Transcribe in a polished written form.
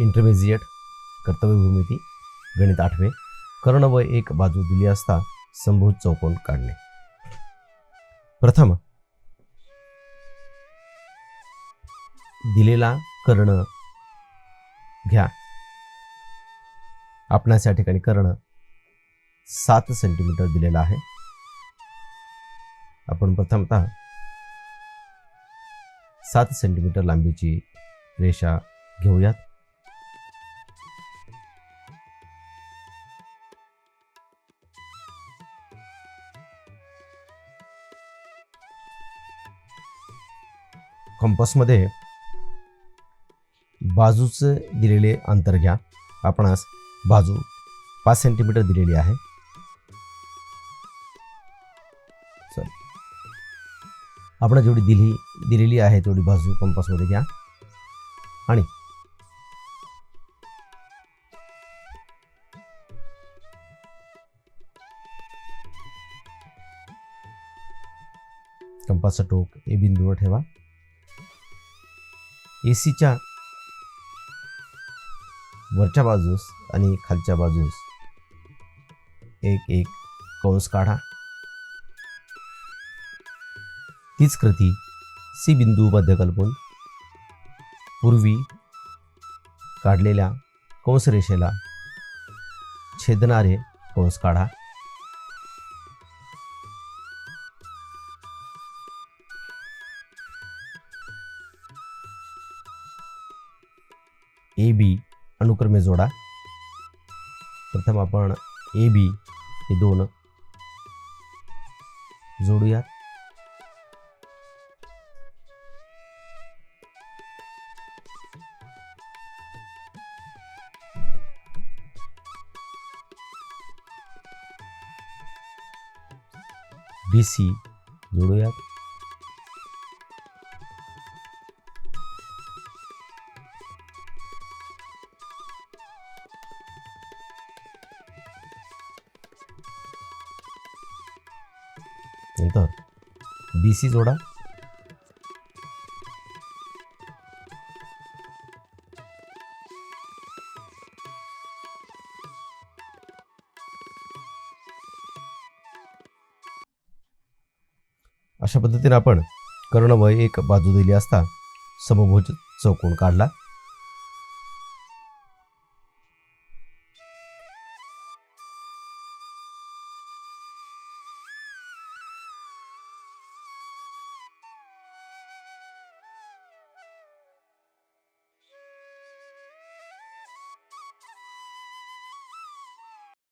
Intermediate कर्तव्य भूमिती गणित 8वे कर्ण व एक बाजू दिली असता समभुज चौकोन काढणे। प्रथम दिलेला कर्ण घ्या। आपणास या ठिकाणी कर्ण 7 सेंटीमीटर दिलेला आहे। आपण प्रथमतः 7 सेंटीमीटर लांबीची रेषा घेऊयात। कंपासमध्ये बाजूचे दिलेले अंतर घ्या। आपणास बाजू 5 सेंटीमीटर दिलेली आहे। आपण जेवढी दिलेली आहे तेवढी बाजू कंपासमध्ये घ्या आणि कंपासचं टोक ए बिंदूवर ठेवा। एसीच्या वरच्या बाजूस आणि खालच्या बाजूस एक कंस काढा। तीच कृती सी बिंदू मध्य कल्पून पूर्वी काढलेल्या कंस रेषेला छेदणारे कंस काढा। ए बी अनुक्रमे जोडा। प्रथम आपण ए बी हे दोन जोडूया। बी सी जोडूया। नंतर बी सी जोडा। अशा पद्धतीने आपण कर्ण व एक बाजू दिली असता समभुज चौकोन काढला।